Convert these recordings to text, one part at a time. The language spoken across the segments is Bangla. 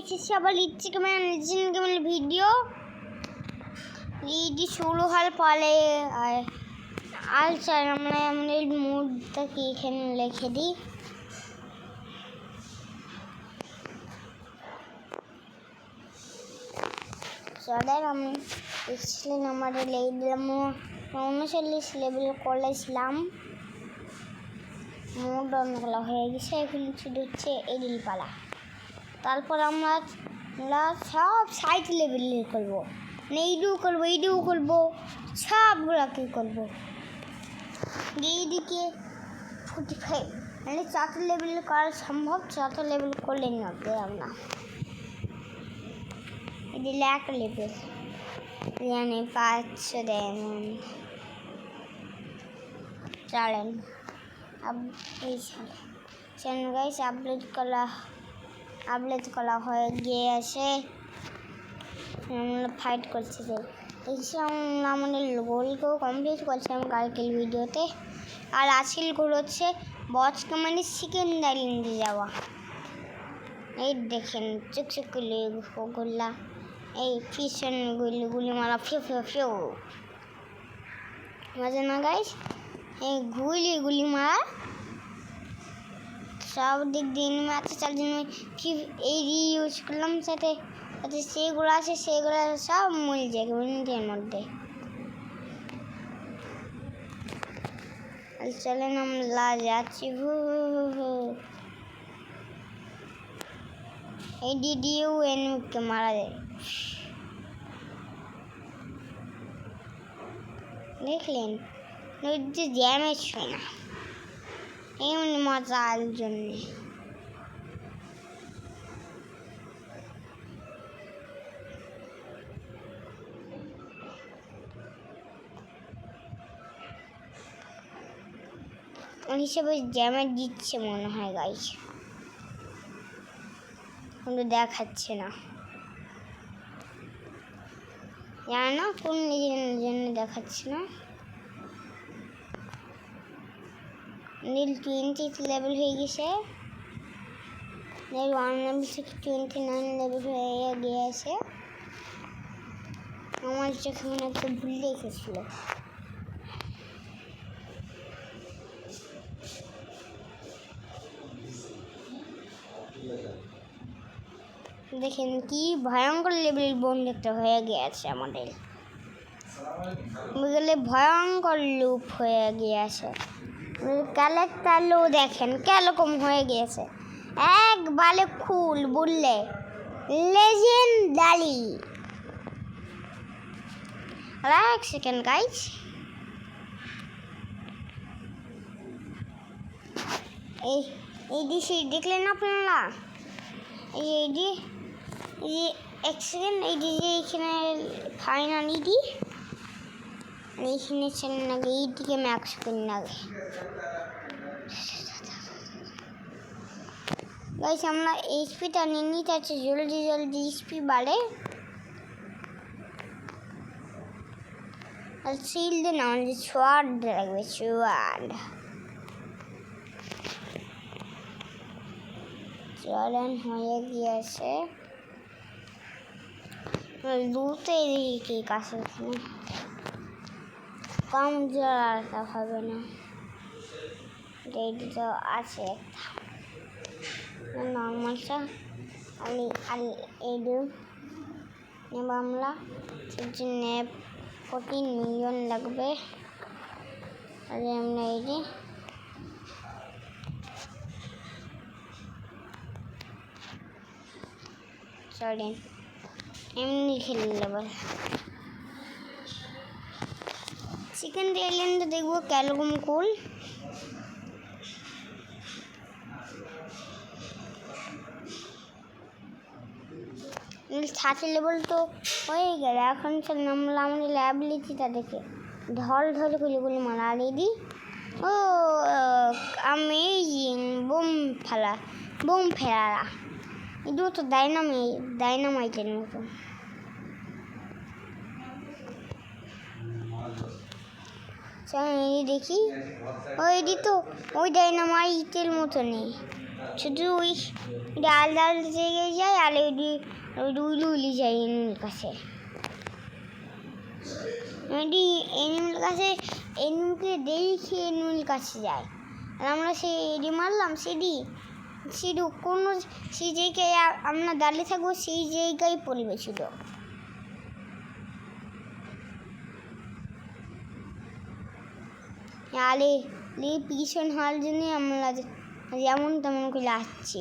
সবার ইচ্ছে কেমন ভিডিও রিডি শুরু হওয়ার পরে আর চাই আমরা আমাদের মুডটাকে এখানে লিখে দিই। চলেন আমি এক্সেল নাম্বারে লিখে দিলাম 39 লেভেল করেছিলাম। মুড অনেকগুলো হয়ে গেছে, এখন শুধু হচ্ছে এডিল পালা। তারপর আমরা সব 60 লেভেল করবো, এইডিও করবো সবগুলোকে করবো। এইদিকে 45 মানে 4 লেভেল করা সম্ভব, 4 লেভেল করলে নেবে আমরা। এদিকে 1 লেভেল জানি 500 দেন। চলেন এই চ্যানেল গাইস আপলোড করা হয়ে গিয়েছে। আমরা ফাইট করছি, আমাদের গোলকেও কমপ্লিট করছিলাম কালকের ভিডিওতে। আর আজকের গোল হচ্ছে বস কামানি সেকেন্ড আইল্যান্ডে যাওয়া। এই দেখেন চুকচুক গুলা, এই ফিশন গুলি মারা ফিউ মজা না গাইস? এই গুলি মারা সব দিক দিয়ে আছে। তার জন্য কি এই ইউজ করলাম, সাথে সেগুলো আছে, সেগুলো সব মরে যায় মিনিটের মধ্যে। চলেন আমরা যাচ্ছি। এই ডিডিও এনকে মারা যায়, দেখলেন? ড্যামেজ হয় না, এমনি মজার জন্যে। হিসেবে ড্যামেজ দিচ্ছে মনে হয় গাইস, কিন্তু দেখাচ্ছে না, জানি না কোন জন্য দেখাচ্ছে না। নীল 20 লেভেল হয়ে গেছে, 1 লেভেল থেকে 29 লেভেল হয়ে গিয়েছে। আমার চোখে মনে একটা ভুল রেখেছিল। দেখেন কি ভয়ঙ্কর লেভেল বন্ধুত্ব হয়ে গিয়েছে আমাদের, বুঝলে? ভয়ঙ্কর লুপ হয়ে গিয়েছে। ক্যারেক্টারও দেখেন কিরকম হয়ে গিয়েছে, একবারে কুল, বুঝলে? লেজেন্ডারি। এক সেকেন্ড গাইস, এই ডিসি দেখলেন আপনারা? এই এক সেকেন্ড, এইখানে ফাইনাল ইডি, এইখানে চ্যানেল আগে এইদিকে ম্যাক্স করে আগে গাইস। আমরা এইচপিটা নিয়ে নিতে আছে, জলদি এইচপি বাড়ে। আর শিল্ড না, আমাদের সোয়ার্ড লাগবে, সোয়ার্ড। চলেন হয়ে গিয়েছে, দুটো কি কাছে কম জোড়া হবে না, এইটি তো আছে একটা নর্মালটা। এই নেব আমরা, সেই জন্য 14 মিলিয়ন লাগবে। আর আমরা এইটি চলেন এমনি খেলে নেব। সেকেন্ড আইল্যান্ডে দেখবো কিরকম কুল। ছাতি লেভেল তো হয়ে গেল, এখন আমরা আমাদের ল্যাবিলিটিটা দেখে ঢল গুলি মারা দিই। ও আমেজিং বোম ফেলা, এগুলো তো ডাইনামাইটের মতো। দেখি ওই তো ওই ডাইনামাইটের মতো নেই, শুধু ওই ডাল ডাল জায়গায় যায় আর ওই উইলি যায় এনিমেল কাছে। এনিমেল কাছে এনিমেলকে দেখে এনিমেল কাছে যায়। আর আমরা সেই এডি মারলাম সেডি কোনো সেই জায়গায় আমরা দাঁড়িয়ে থাকবো, সেই জায়গায় পড়বে শুধু। আলে পিছন হওয়ার জন্যই আমরা যেমন তেমন করে আসছি,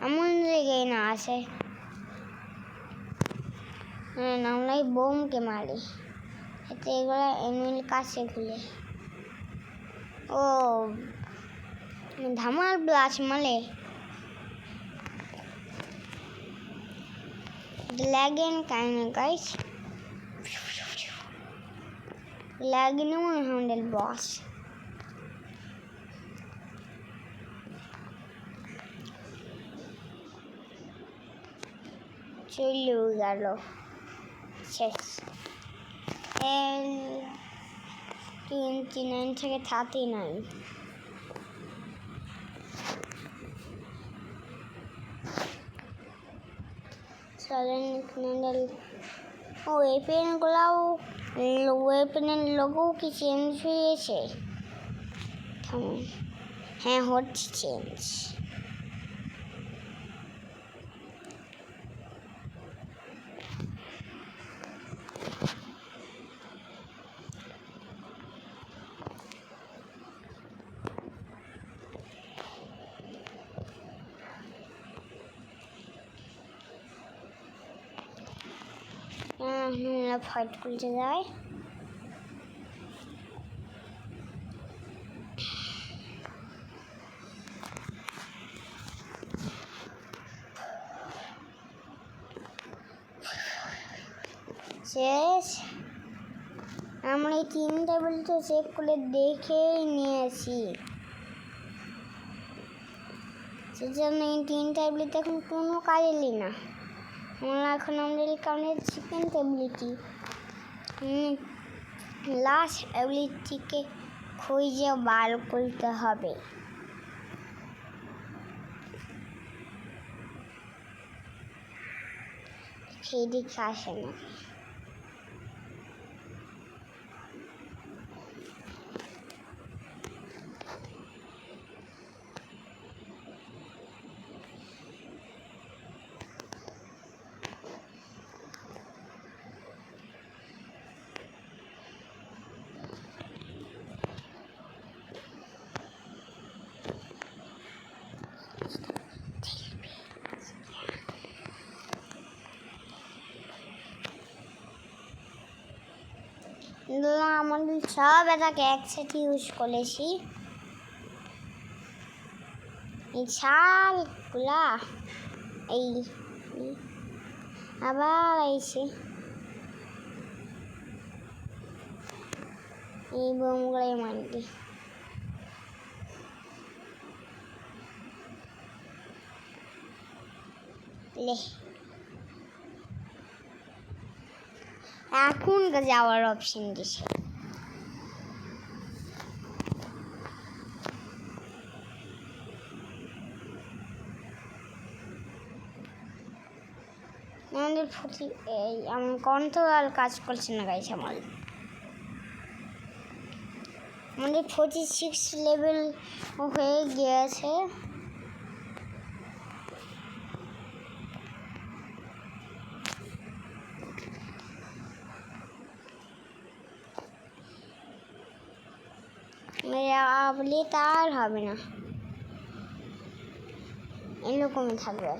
এমন জায়গায় না আসে। আমরা বোমকে মারি, এতে এগুলো এনিমেল কাছে খুলে। ও ধামাল ব্লাস্ট মালে lagging kind of guys. Lagging one handle boss. চলে গেল শেষ। 29 থেকে 39। ও এই পেনগুলাও ওয়েপেনের লোগো কি চেঞ্জ হয়েছে? হ্যাঁ হচ্ছে চেঞ্জ। ফাইট করতে যায়। শেষ। আমরা এই 3 টেবিল তো চেক করে দেখেই নিয়েছি, সেজন্য এই 3 টেবিলতে এখন কোনো কাজ এলি না। আমরা এখন আমাদের কারণে সেকেন্ড এবিলিটি লাস্ট এবিলিটিকে খুঁজে বার করতে হবে। সেদিকে আসে না। আমাদের সব এটাকে একসাথে ইউজ করেছি। এই ছালগুলা এই আবার আইছে এই বোমগুলাই মারবে। এখন যাওয়ার অপশন দিছে। আমাদের আমার কন্ট্রোল কাজ করছে না গাইছে। আমাদের 46 লেভেল হয়ে গিয়েছে। বলি তার হবে না, এরকমই থাকবে।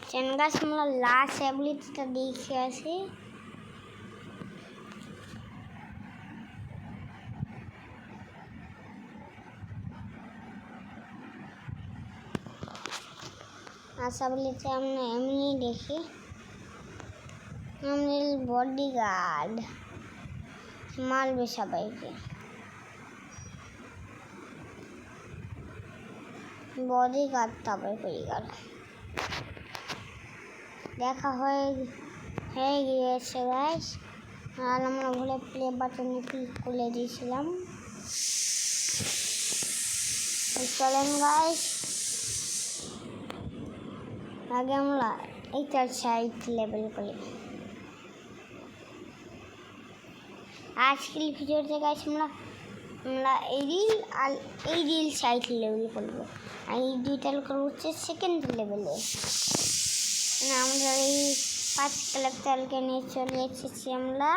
চেনগাছ আমরা লাস্ট অ্যাবিলিটিটা দেখে আসি। আশা বলিতে আমরা এমনি দেখি। আমাদের বডিগার্ড মারবে সবাইকে। বডিগার্ড তবে হয়ে গেল। দেখা হয়ে গিয়েছে গাইস। আর আমরা ভুলে প্লে বাটনে ক্লিক করে দিয়েছিলাম। চলেন গাইস, আগে আমরা এইটার সাইড লেভেল করি। আজকের ভিডিওতে গাইস আমরা এই রিল সাইড লেভেল করবো, আর এই দুইটা করবো হচ্ছে সেকেন্ড লেভেলে। আমরা এই 5 ক্যারেক্টারকে নিয়ে চলে এসেছি। আমরা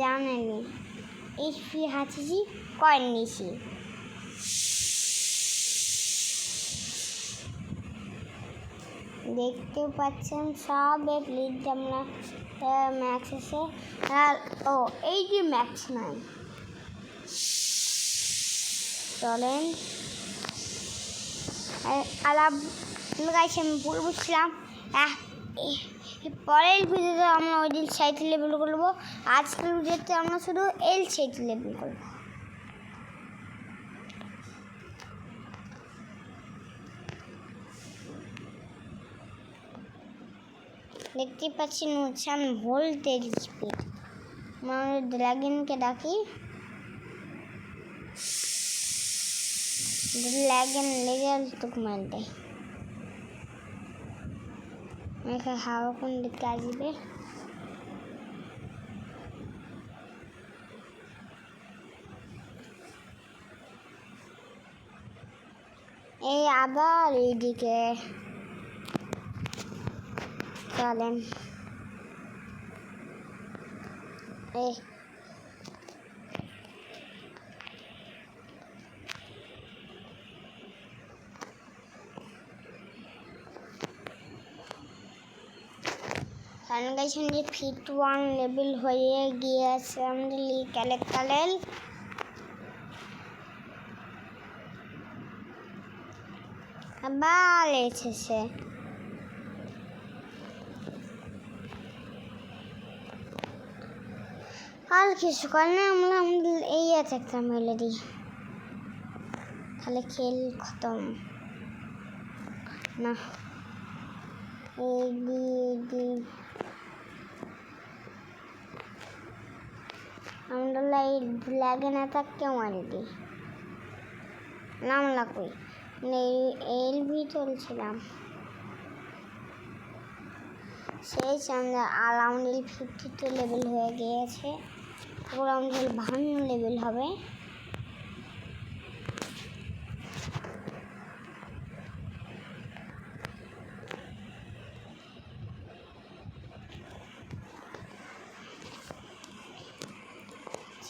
জানেনি এইচপি হাঁচি কয়েন নিয়েছি। দেখতেও পাচ্ছেন সব লিড আমরা ম্যাক্স আছে। আর এই যে ম্যাক্স নয়, চলেন। আর আমি বলছিলাম পরের ভিডিওতে আমরা ওই দিন সাইড লেভেল করবো, আজকের ভিডিওতে আমরা শুধু এল সাইড লেভেল করবো। দেখতে পাচ্ছি নুচান ভোল্টেজ স্পিড। আমরা ড্রাগনকে ডাকি, ড্রাগন লেজার তো মার দেয়। হাওয়া কোন দিকে আসবে? এই আবার এইদিকে চলেন। যে ফিট 1 লেভেল হয়ে গিয়েছে আমাদের ক্যারেক্টারের। আবার এসেছে। আর কিছু কারণে আমরা আমাদের এই একটা মেলে দিই, তাহলে খেল খতম না। আমরা এই ড্রাগন অ্যাটাককে মারি দিই। নাম লাগবে এলভি চলছিলাম সেই আমরা আরাউন্ড 52 লেভেল হয়ে গিয়েছে। এবার আমাদের 52 লেভেল হবে।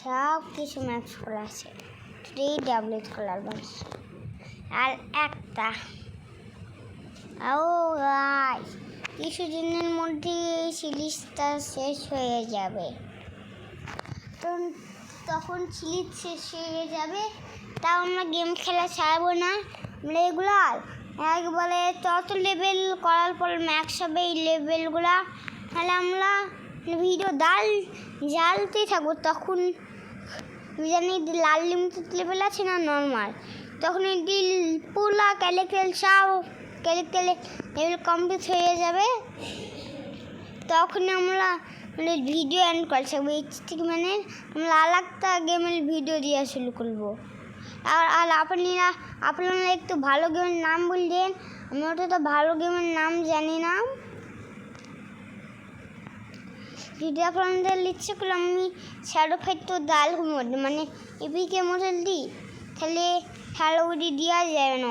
সব কিছু ম্যাক্স করা আছে, 3 ডাবলেট কালার বাস আর একটা। গাইস, কিছুদিনের মধ্যে এই সিরিজটা শেষ হয়ে যাবে। তখন সিরিজ শেষ হয়ে যাবে, তাও আমরা গেম খেলা ছাড়বো না। রেগুলার একবারে তত লেভেল করার পর ম্যাক্স হবে এই লেভেলগুলা, তাহলে আমরা ভিডিও জ্বালতেই থাকবো। তখন জানি লাল লিমিটেড লেভেল আছে না নর্মাল, তখন পুরা ক্যারেক্টার সব ক্যারেক্টার লেভেল কমপ্লিট হয়ে যাবে। তখন আমরা ভিডিও এন্ড করে থাকবো। মানে আমরা আর একটা গেমের ভিডিও দিয়ে শুরু করবো। আর আপনারা একটু ভালো গেমের নাম বললেন, আমি ওটা তো ভালো গেমের নাম জানি না। যদি আপনাদের ইচ্ছে করলে আমি শ্যাডো ফাইট তো ডাল মোড মানে এপিকে মডেল দিই, তাহলে হ্যালো ওডি দেওয়া যাবে না,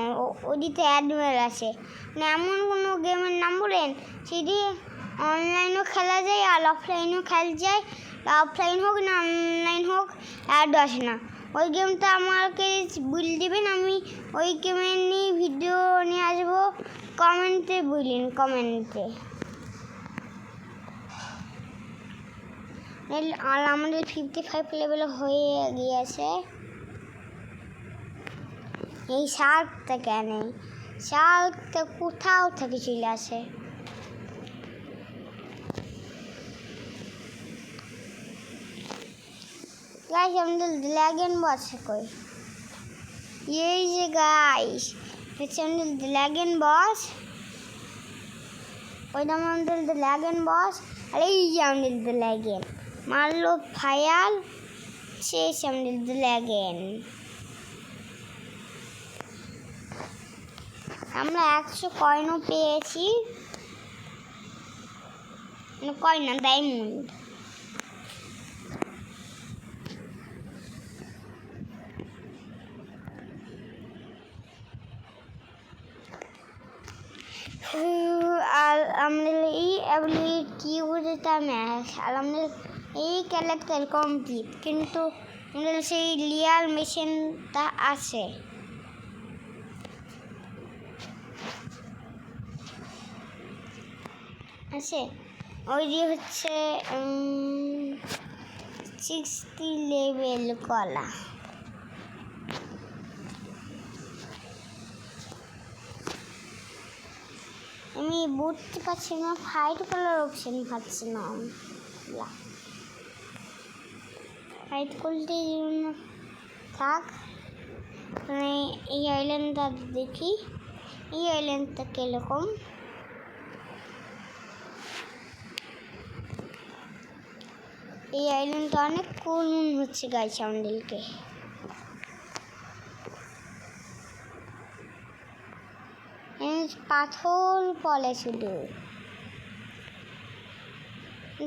ওডিতে অ্যাডমিরাল আছে। মানে এমন কোনো গেমের নাম বলেন সেটি অনলাইনও খেলা যায় আর অফলাইনও খেলা যায়। অফলাইন হোক না অনলাইন হোক অ্যাডও আসে না। ওই গেমটা আমাকে বলে দেবেন, আমি ওই গেমের নিয়ে ভিডিও নিয়ে আসবো। কমেন্টে বললেন, কমেন্টে। আর আমাদের 55 লেভেল হয়ে গিয়েছে। এই শার্কটা কেন, শার্কটা কোথাও থেকে চলে আসে। গাইস আমাদের ড্রাগন বাচ্চা কই, এই যে গাইস হচ্ছে আমাদের ড্রাগন বস, ওইটা আমাদের ড্রাগন বস। আর এই যে আমাদের ড্রাগন মারলো ফায়ার, শেষ আমাদের ড্রাগন। আমরা 100 কয়েনও পেয়েছি, কয়েন না ডায়মন্ড। আর আমাদের এই অ্যাবিলিটি বুঝতে ম্যাচ, আর আমাদের এই ক্যারেক্টার কমপ্লিট, কিন্তু আমাদের সেই রিয়াল মেশিনটা আছে। ওই হচ্ছে 60 লেভেল কলা। আমি বুঝতে পারছি না, ফাইট করার অপশন পাচ্ছি না। ফাইট করতে থাক, মানে এই আইল্যান্ডটা দেখি, এই আইল্যান্ডটা কিরকম। এই আইল্যান্ডটা অনেক কুল হচ্ছে গাইস আমাদেরকে। পাথর পলে শুধু,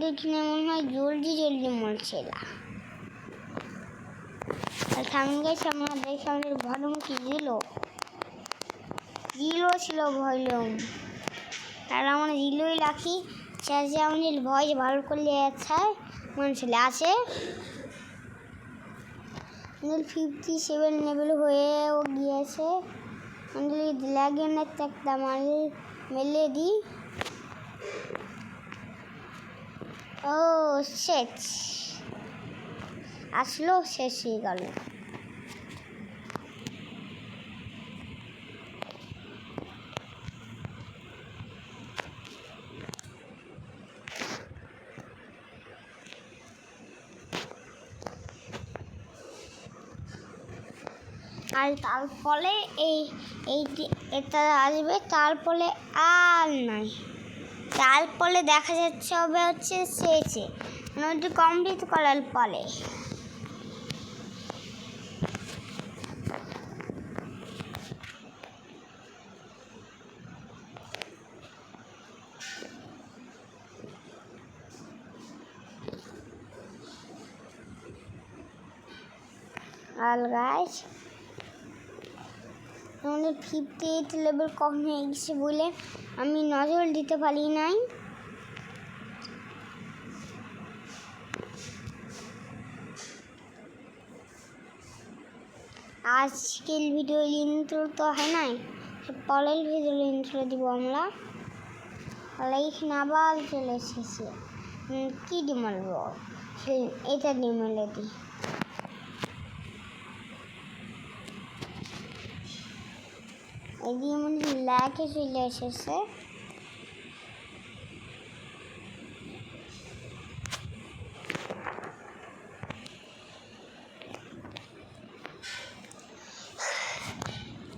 দেখিনে মনে হয় জলদি জলদি মরছে না। আর সামনে গাইছে আমরা দেখি আমাদের ভলিউম কি জিরো ছিল ভলিউম। আর আমরা জিরোই রাখি, চার্জে আমাদের ভয়েস ভালো করলে মানুষের আছে। 57 লেভেল হয়েও গিয়েছে। আমাদের ড্রাগনের একটা মেলে দিই। ও শেষ, আসলো, শেষ হয়ে গেল। আর তারপরে এটা আসবে, তারপরে আর নাই, তারপরে দেখা যাচ্ছে হবে হচ্ছে শেষে, মানে কমপ্লিট করার পরে। আর গাইস আমাদের 58 লেভেল কম হয়ে গেছে বলে আমি নজর দিতে পারি নাই। আজকের ভিডিও ইন্ট্রো তো হয় নাই, পরের ভিডিও ইন্ট্রো দিব আমরা। এখানে আবার চলে এসেছি, কি ডিমালব, এটা ডিমালে দিই। এদিকে মনে হয় ল্যাকে চলে এসেছে।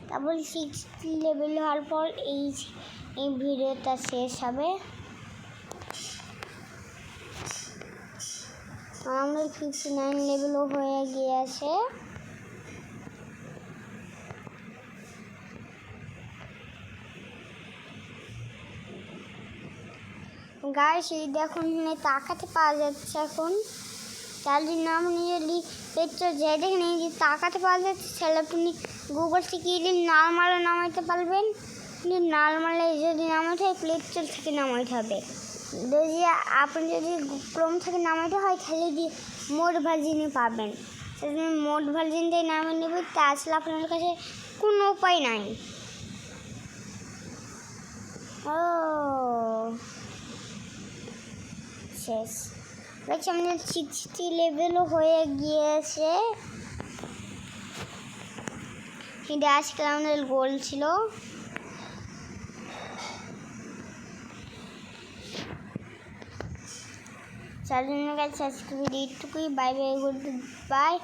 তারপর 60 লেভেল হওয়ার পর এই ভিডিওটা শেষ হবে। আমাদের 59 লেভেলও হয়ে গিয়েছে। গাইস এই দেখুন তাকাতে পাওয়া যাচ্ছে এখন, তার জন্য আপনি যদি পেট্রো যে দেখেন এই যে তাকাতে পাওয়া যাচ্ছে, তাহলে আপনি গুগল থেকে নর্মালও নামাইতে পারবেন। কিন্তু নর্মালে যদি নামাইতে হয় প্লে স্টোর থেকে নামাইতে হবে। যদি আপনি যদি ক্রোম থেকে নামাইতে হয় তাহলে দিয়ে মোড ভার্জিনই পাবেন। সেজন্য মোড ভার্জিনটাই নামিয়ে নেবে, তা আসলে আপনার কাছে কোনো উপায় নাই। ও শেষ দেখছি আমাদের 60 লেভেলও হয়ে গিয়েছে। এটা আজকে আমাদের গোল ছিল। সারাদিন কাছে আজকে ভিডিও এইটুকুই। Bye bye, good bye.